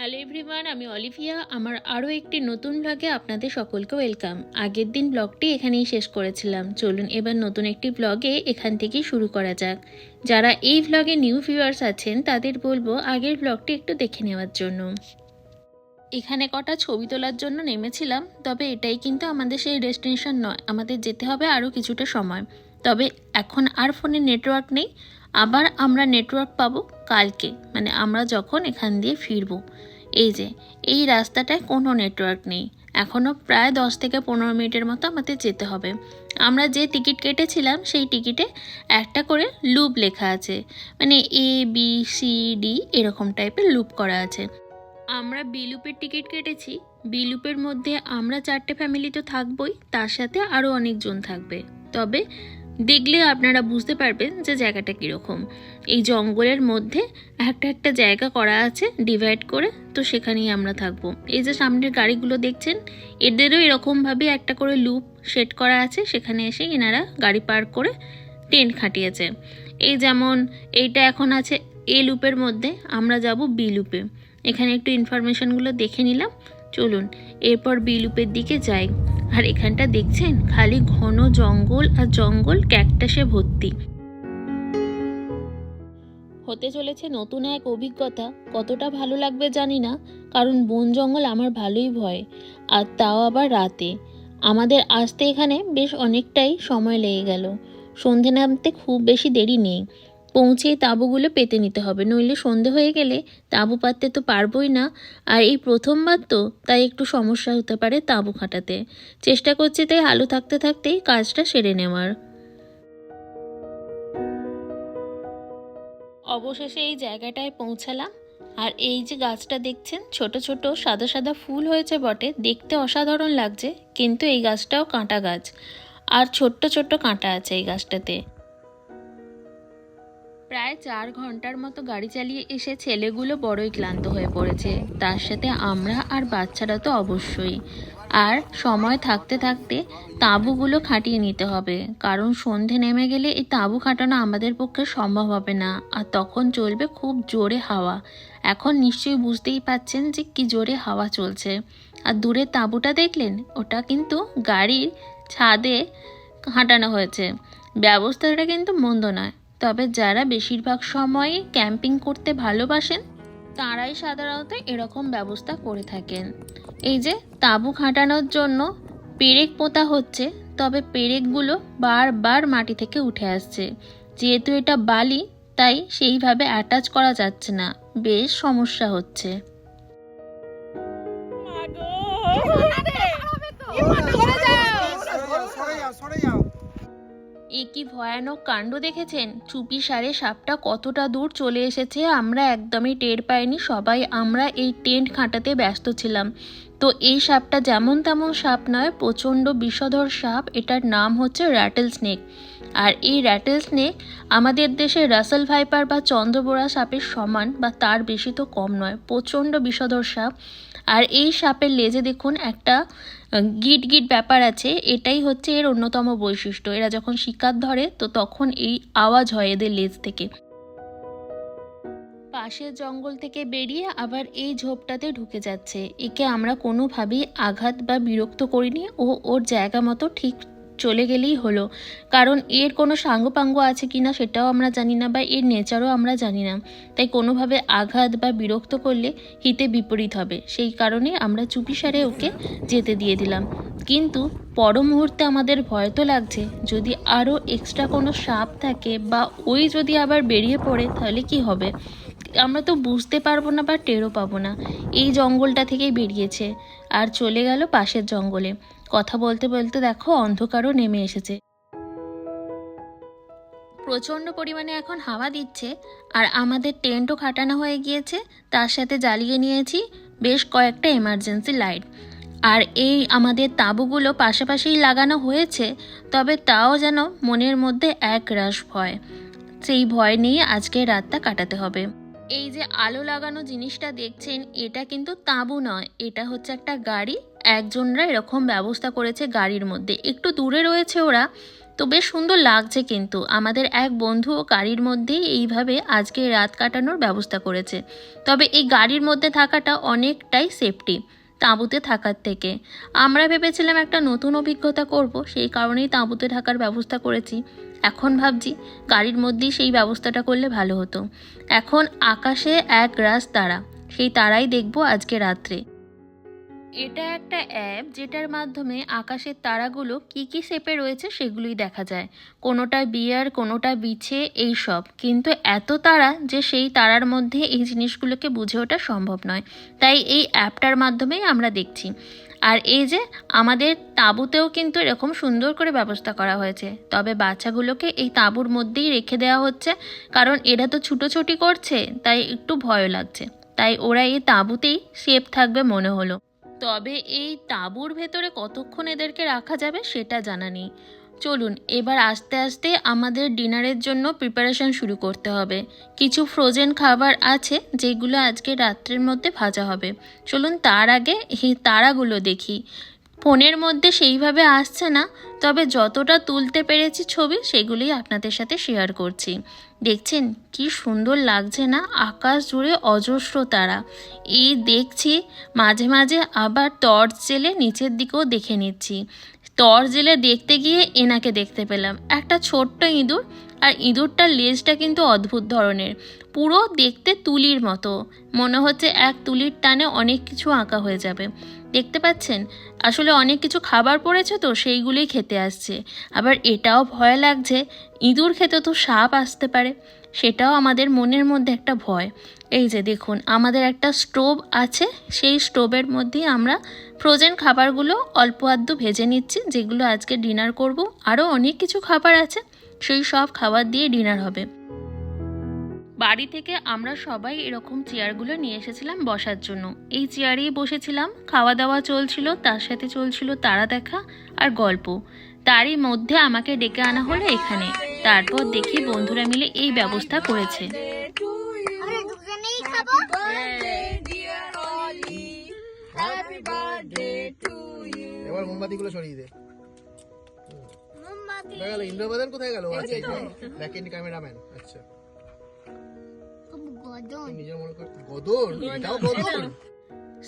Hello everyone, আমি Olivia. আমার আরও একটি নতুন ব্লগে আপনাদের সকলকে ওয়েলকাম। আগের দিন ব্লগটি এখানেই শেষ করেছিলাম। চলুন এবার নতুন একটি ব্লগে এখান থেকেই শুরু করা যাক। যারা এই ব্লগে নিউ ভিউয়ার্স আছেন তাদের বলবো আগের ব্লগটি একটু দেখে নেওয়ার জন্য। এখানে কটা ছবি তোলার জন্য নেমেছিলাম, তবে এটাই কিন্তু আমাদের সেই ডেস্টিনেশন নয়, আমাদের যেতে হবে আরও কিছুটা সময়। তবে এখন আর ফোনে নেটওয়ার্ক নেই, আবার আমরা নেটওয়ার্ক পাবো কালকে, মানে আমরা যখন এখান দিয়ে ফিরবো। এই যে এই রাস্তাটায় কোনো নেটওয়ার্ক নেই, এখনও প্রায় 10 থেকে 15 মিনিটের মতো আমাদের যেতে হবে। আমরা যে টিকিট কেটেছিলাম সেই টিকিটে একটা করে লুপ লেখা আছে, মানে ABCD এরকম টাইপের লুপ করা আছে। আমরা বি লুপের টিকিট কেটেছি। বি লুপের মধ্যে আমরা 4টে ফ্যামিলি তো থাকবই, তার সাথে আরও অনেকজন থাকবে। তবে দেখলে আপনারা বুঝতে পারবেন যে জায়গাটা কীরকম। এই জঙ্গলের মধ্যে একটা একটা জায়গা করা আছে ডিভাইড করে, তো সেখানেই আমরা থাকবো। এই যে সামনের গাড়িগুলো দেখছেন, এদেরও এরকমভাবে একটা করে লুপ সেট করা আছে, সেখানে এসে এনারা গাড়ি পার্ক করে টেন্ট খাটিয়েছে। এই যেমন এইটা এখন আছে এ লুপের মধ্যে, আমরা যাব বি লুপে। এখানে একটু ইনফরমেশনগুলো দেখে নিলাম। চলুন এরপর বি লুপের দিকে যাই। আর এখানটা দেখছেন খালি ঘন জঙ্গল আর জঙ্গল, ক্যাকটাসে ভর্তি। হতে চলেছে নতুন এক অভিজ্ঞতা, কতটা ভালো লাগবে জানি না, কারণ বন জঙ্গল আমার ভালোই ভয়, আর তাও আবার রাতে। আমাদের আসতে এখানে বেশ অনেকটাই সময় লেগে গেল। সন্ধে নামতে খুব বেশি দেরি নেই, পৌঁছেই তাঁবুগুলো পেতে নিতে হবে, নইলে সন্ধে হয়ে গেলে তাঁবু পাততে তো পারবই না। আর এই প্রথমবার তো, তাই একটু সমস্যা হতে পারে তাঁবু খাটাতে। চেষ্টা করছি তাই আলো থাকতে থাকতেই কাজটা সেরে নেওয়ার। অবশেষে এই জায়গাটায় পৌঁছালাম। আর এই যে গাছটা দেখছেন, ছোট ছোট সাদা সাদা ফুল হয়েছে বটে, দেখতে অসাধারণ লাগছে, কিন্তু এই গাছটাও কাঁটা গাছ, আর ছোট্ট ছোট্ট কাঁটা আছে এই গাছটাতে। প্রায় 4 ঘন্টার মতো গাড়ি চালিয়ে এসে ছেলেগুলো বড়ই ক্লান্ত হয়ে পড়েছে, তার সাথে আমরা আর বাচ্চারা তো অবশ্যই। আর সময় থাকতে থাকতে তাঁবুগুলো খাটিয়ে নিতে হবে, কারণ সন্ধে নেমে গেলে এই তাঁবু খাটানো আমাদের পক্ষে সম্ভব হবে না, আর তখন চলবে খুব জোরে হাওয়া। এখন নিশ্চয়ই বুঝতেই পাচ্ছেন যে কি জোরে হাওয়া চলছে। আর দূরে তাঁবুটা দেখলেন, ওটা কিন্তু গাড়ির ছাদে খাটানো হয়েছে। ব্যবস্থাটা কিন্তু মন্দ নয়, তবে যারা বেশিরভাগ সময় ক্যাম্পিং করতে ভালোবাসেন তারাই সাধারণত এরকম ব্যবস্থা করে থাকেন। এই যে তাঁবু খাটানোর জন্য পেরেক পোঁতা হচ্ছে, তবে পেরেকগুলো বারবার মাটি থেকে উঠে আসছে। যেহেতু এটা বালি, তাই সেইভাবে অ্যাটাচ করা যাচ্ছে না, বেশ সমস্যা হচ্ছে। এ কি ভয়ানক কাণ্ড দেখেছেন? চুপি সারে সাপটা কতটা দূর চলে এসেছে আমরা একদমই টের পাইনি। সবাই আমরা এই টেন্ট খাটাতে ব্যস্ত ছিলাম। তো এই সাপটা যেমন তেমন সাপ নয়, প্রচণ্ড বিষধর সাপ। এটার নাম হচ্ছে র্যাটেল স্নেক। আর এই র্যাটেল স্নেক আমাদের দেশে রাসেল ভাইপার বা চন্দ্রবোরা সাপের সমান বা তার বেশি তো কম নয়, প্রচণ্ড বিষধর সাপ। আর এই সাপের লেজে দেখুন একটা গিট গিট ব্যাপার আছে, এটাই হচ্ছে এর অন্যতম বৈশিষ্ট্য। এরা যখন শিকার ধরে তো তখন এই আওয়াজ হয় এদের লেজ থেকে। পাশের জঙ্গল থেকে বেরিয়ে আবার এই ঝোপটাতে ঢুকে যাচ্ছে। একে আমরা কোনোভাবেই আঘাত বা বিরক্ত করিনি, ও ওর জায়গা মতো ঠিক চলে গেলেই হলো। কারণ এর কোনো সাঙ্গপাঙ্গ আছে কিনা সেটাও আমরা জানি না, বা এর নেচারও আমরা জানি না। তাই কোনোভাবে আঘাত বা বিরক্ত করলে হিতে বিপরীত হবে, সেই কারণে আমরা চুপিসারে ওকে যেতে দিয়ে দিলাম। কিন্তু পর মুহূর্তে আমাদের ভয় তো লাগছে, যদি আরও এক্সট্রা কোনো সাপ থাকে বা ওই যদি আবার বেরিয়ে পড়ে তাহলে কি হবে? আমরা তো বুঝতে পারবো না বা টেরও পাবো না। এই জঙ্গলটা থেকেই বেরিয়েছে আর চলে গেল পাশের জঙ্গলে। কথা বলতে বলতে দেখো অন্ধকারও নেমে এসেছে। প্রচণ্ড পরিমাণে এখন হাওয়া দিচ্ছে, আর আমাদের টেন্টও খাটানো হয়ে গিয়েছে, তার সাথে জ্বালিয়ে নিয়েছি বেশ কয়েকটা এমার্জেন্সি লাইট। আর এই আমাদের তাঁবুগুলো পাশাপাশিই লাগানো হয়েছে, তবে তাও যেন মনের মধ্যে এক রাশ ভয়। সেই ভয় নিয়ে আজকের রাতটা কাটাতে হবে। এই যে আলো লাগানো জিনিসটা দেখছেন, এটা কিন্তু তাঁবু নয়, এটা হচ্ছে একটা গাড়ি। একজনরা এরকম ব্যবস্থা করেছে গাড়ির মধ্যে, একটু দূরে রয়েছে ওরা, তো বেশ সুন্দর লাগছে, কিন্তু আমাদের এক বন্ধু গাড়ির মধ্যেই এইভাবে আজকে রাত কাটানোর ব্যবস্থা করেছে। তবে এই গাড়ির মধ্যে থাকাটা অনেকটাই সেফটি তাঁবুতে থাকার থেকে। আমরা ভেবেছিলাম একটা নতুন অভিজ্ঞতা করব, সেই কারণেই তাঁবুতে থাকার ব্যবস্থা করেছি। এখন ভাবছি গাড়ির মধ্যেই সেই ব্যবস্থাটা করলে ভালো হতো। এখন আকাশে এক রাশ তারা, সেই তারাই দেখব আজকে রাত্রে। এটা একটা অ্যাপ যেটার মাধ্যমে আকাশের তারাগুলো কি কি শেপে রয়েছে সেগুলোই দেখা যায়। কোনোটা বিয়ার, কোনোটা বিছে, এই সব। কিন্তু এত তারা যে সেই তারার মধ্যে এই জিনিসগুলোকে বুঝে ওঠা সম্ভব নয়, তাই এই অ্যাপটার মাধ্যমেই আমরা দেখছি। আর এই যে আমাদের তাঁবুতেও কিন্তু এরকম সুন্দর করে ব্যবস্থা করা হয়েছে, তবে বাচ্চাগুলোকে এই তাঁবুর মধ্যেই রেখে দেওয়া হচ্ছে, কারণ এরা তো ছুটোছুটি করছে, তাই একটু ভয় লাগছে। তাই ওরা এই তাঁবুতেই সেফ থাকবে মনে হলো। তবে এই তাঁবুর ভেতরে কতক্ষণ এদেরকে রাখা যাবে সেটা জানা নেই। চলুন এবার আস্তে আস্তে আমাদের ডিনারের জন্য প্রিপারেশন শুরু করতে হবে। কিছু ফ্রোজেন খাবার আছে যেগুলো আজকে রাত্রের মধ্যে ভাজা হবে। চলুন তার আগে এই তারাগুলো দেখি। ফোনের মধ্যে সেইভাবে আসছে না, তবে যতটা তুলতে পেরেছি ছবি সেগুলোই আপনাদের সাথে শেয়ার করছি। দেখছেন কি সুন্দর লাগছে না? আকাশ জুড়ে অজস্র তারা। এই দেখছি, মাঝে মাঝে আবার টর্চ জেলে নিচের দিকেও দেখে নিচ্ছি। টর্চ জেলে দেখতে গিয়ে এনাকে দেখতে পেলাম, একটা ছোট্ট ইঁদুর। আর ইঁদুরটার লেজটা কিন্তু অদ্ভুত ধরনের, পুরো দেখতে তুলির মতো। মনে হচ্ছে এক তুলির টানে অনেক কিছু আঁকা হয়ে যাবে। দেখতে পাচ্ছেন, আসলে অনেক কিছু খাবার পড়েছে তো সেইগুলোই খেতে আসছে। আবার এটাও ভয় লাগছে, ইঁদুর খেতে তো সাপ আসতে পারে, সেটাও আমাদের মনের মধ্যে একটা ভয়। এই যে দেখুন, আমাদের একটা স্টোভ আছে, সেই স্টোভের মধ্যেই আমরা ফ্রোজেন খাবারগুলো অল্প আধটু ভেজে নিচ্ছি, যেগুলো আজকে ডিনার করব। আরও অনেক কিছু খাবার আছে, সেই সব খাবার দিয়ে ডিনার হবে। বাড়ি থেকে আমরা সবাই এরকম চেয়ারগুলো নিয়ে এসেছিলাম বসার জন্য। এই চেয়ারেই বসেছিলাম, খাওয়া দাওয়া চলছিল, তার সাথে চলছিল তারা দেখা আর গল্প। তারই মধ্যে আমাকে ডেকে আনা হলো এখানে। তারপর দেখি বন্ধুরা মিলে এই ব্যবস্থা করেছে। এবার মোমবাতিগুলো সরিয়ে দে। ইন্দ্রবাদন কোথায় গেল? আচ্ছা, ব্যাক এন্ড ক্যামেরাম্যান। আচ্ছা, নিজের মনে কর গদর, এটাও গদর।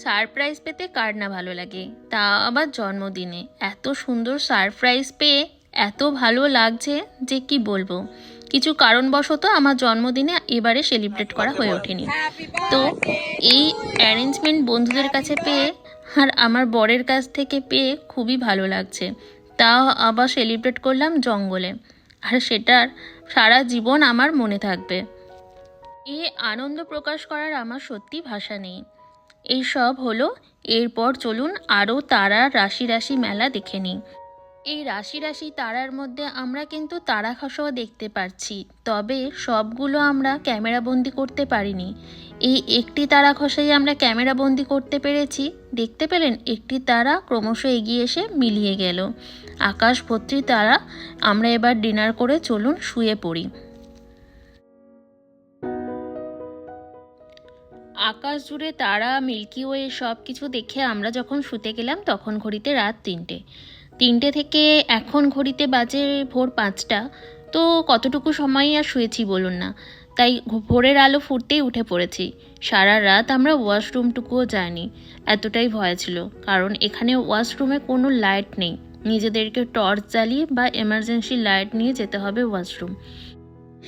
সারপ্রাইজ পেতে কার না ভালো লাগে, তা আবার জন্মদিনে। এত সুন্দর সারপ্রাইজ পেয়ে এত ভালো লাগছে যে কি বলবো। কিছু কারণবশত আমার জন্মদিনে এবারে সেলিব্রেট করা হয়ে ওঠেনি। তো এই অ্যারেঞ্জমেন্ট বন্ধুদের কাছে পেয়ে আর আমার বরের কাছ থেকে পেয়ে খুবই ভালো লাগছে। তা আবার সেলিব্রেট করলাম জঙ্গলে, আর সেটার সারা জীবন আমার মনে থাকবে। এই আনন্দ প্রকাশ করার আমার সত্যি ভাষা নেই। এই সব হলো, এরপর চলুন আরও তারার রাশি রাশি মেলা দেখে নিই। এই রাশি রাশি তারার মধ্যে আমরা কিন্তু তারা খসাও দেখতে পাচ্ছি, তবে সবগুলো আমরা ক্যামেরাবন্দি করতে পারিনি। এই একটি তারা খসাই আমরা ক্যামেরাবন্দি করতে পেরেছি। দেখতে পেলেন, একটি তারা ক্রমশ এগিয়ে এসে মিলিয়ে গেল। আকাশ ভর্তি তারা। আমরা এবার ডিনার করে চলুন শুয়ে পড়ি। আকাশ জুড়ে তারা, মিল্কি ওয়ে সব কিছু দেখে আমরা যখন শুতে গেলাম তখন ঘড়িতে রাত 3টে থেকে এখন ঘড়িতে বাজে ভোর 5টা। তো কতটুকু সময় আর শুয়েছি বলুন না। তাই ভোরের আলো ফুটতেই উঠে পড়েছি। সারা রাত আমরা ওয়াশরুমটুকুও যাইনি, এতটাই ভয় ছিল। কারণ এখানে ওয়াশরুমে কোনো লাইট নেই, নিজেদেরকে টর্চ জ্বালিয়ে বা এমার্জেন্সি লাইট নিয়ে যেতে হবে ওয়াশরুম।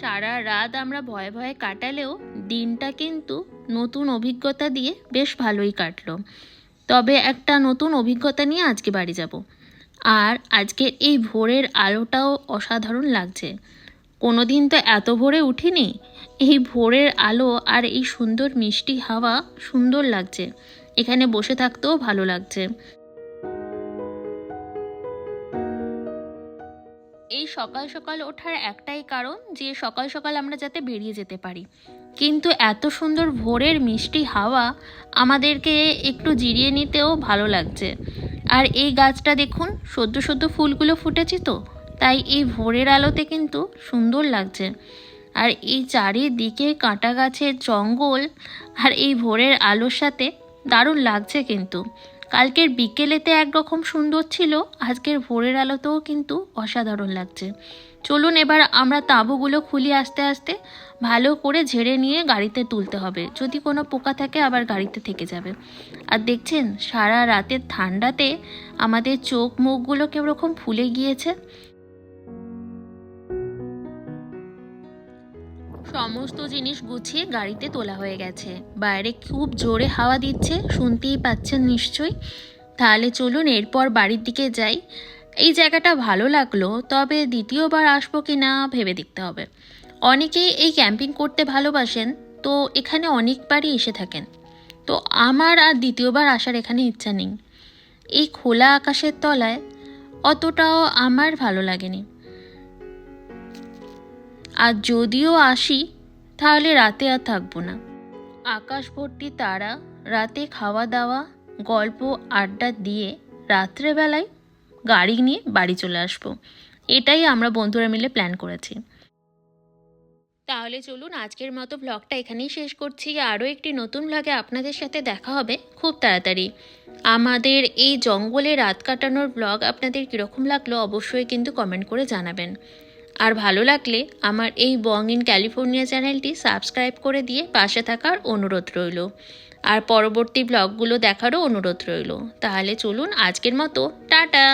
সারা রাত আমরা ভয়ে ভয়ে কাটালেও দিনটা কিন্তু নতুন অভিজ্ঞতা দিয়ে বেশ ভালোই কাটলো। তবে একটা নতুন অভিজ্ঞতা নিয়ে আজকে বাড়ি যাব। আর আজকের এই ভোরের আলোটাও অসাধারণ লাগছে। কোনো দিন তো এত ভোরে উঠিনি। এই ভোরের আলো আর এই সুন্দর মিষ্টি হাওয়া সুন্দর লাগছে, এখানে বসে থাকতেও ভালো লাগছে। এই সকাল সকাল ওঠার একটাই কারণ যে সকাল সকাল আমরা যাতে বেরিয়ে যেতে পারি। কিন্তু এত সুন্দর ভোরের মিষ্টি হাওয়া আমাদেরকে একটু জিরিয়ে নিতেও ভালো লাগছে। আর এই গাছটা দেখুন, সদ্য সদ্য ফুলগুলো ফুটেছে তো, তাই এই ভোরের আলোতে কিন্তু সুন্দর লাগছে। আর এই চারিদিকে কাঁটা গাছের জঙ্গল আর এই ভোরের আলোর সাথে দারুণ লাগছে কিন্তু। কালকের বিকেলেতে একরকম সুন্দর ছিল, আজকের ভোরের আলোতেও কিন্তু অসাধারণ লাগছে। চলুন এবার আমরা তাঁবুগুলো খুলি আস্তে আস্তে, ভালো করে ঝেড়ে নিয়ে গাড়িতে তুলতে হবে, যদি কোনো পোকা থাকে আবার গাড়িতে থেকে যাবে। আর দেখছেন সারা রাতের ঠান্ডাতে আমাদের চোখ মুখগুলো কিরকম ফুলে গিয়েছে। সমস্ত জিনিস গুছিয়ে গাড়িতে তোলা হয়ে গেছে। বাইরে খুব জোরে হাওয়া দিচ্ছে, শুনতেই পাচ্ছেন নিশ্চয়ই। তাহলে চলুন এরপর বাড়ির দিকে যাই। এই জায়গাটা ভালো লাগলো, তবে দ্বিতীয়বার আসবো কি না ভেবে দেখতে হবে। অনেকেই এই ক্যাম্পিং করতে ভালোবাসেন, তো এখানে অনেকবারই এসে থাকেন। তো আমার আর দ্বিতীয়বার আসার এখানে ইচ্ছা নেই। এই খোলা আকাশের তলায় অতটাও আমার ভালো লাগেনি। আর যদিও আসি তাহলে রাতে আর থাকবো না। আকাশ ভর্তি তারা, রাতে খাওয়া দাওয়া, গল্প আড্ডা দিয়ে রাত্রেবেলায় গাড়ি নিয়ে বাড়ি চলে আসবো। এটাই আমরা বন্ধুরা মিলে প্ল্যান করেছি। তাহলে চলুন আজকের মতো ব্লগটা এখানেই শেষ করছি। আরও একটি নতুন ব্লগে আপনাদের সাথে দেখা হবে খুব তাড়াতাড়ি। আমাদের এই জঙ্গলে রাত কাটানোর ব্লগ আপনাদের কীরকম লাগলো অবশ্যই কিন্তু কমেন্ট করে জানাবেন। আর ভালো লাগলে আমার এই বং ইন ক্যালিফোর্নিয়া চ্যানেলটি সাবস্ক্রাইব করে দিয়ে পাশে থাকার অনুরোধ রইল। আর পরবর্তী ব্লগগুলো দেখারও অনুরোধ রইল। তাহলে চলুন আজকের মতো টাটা।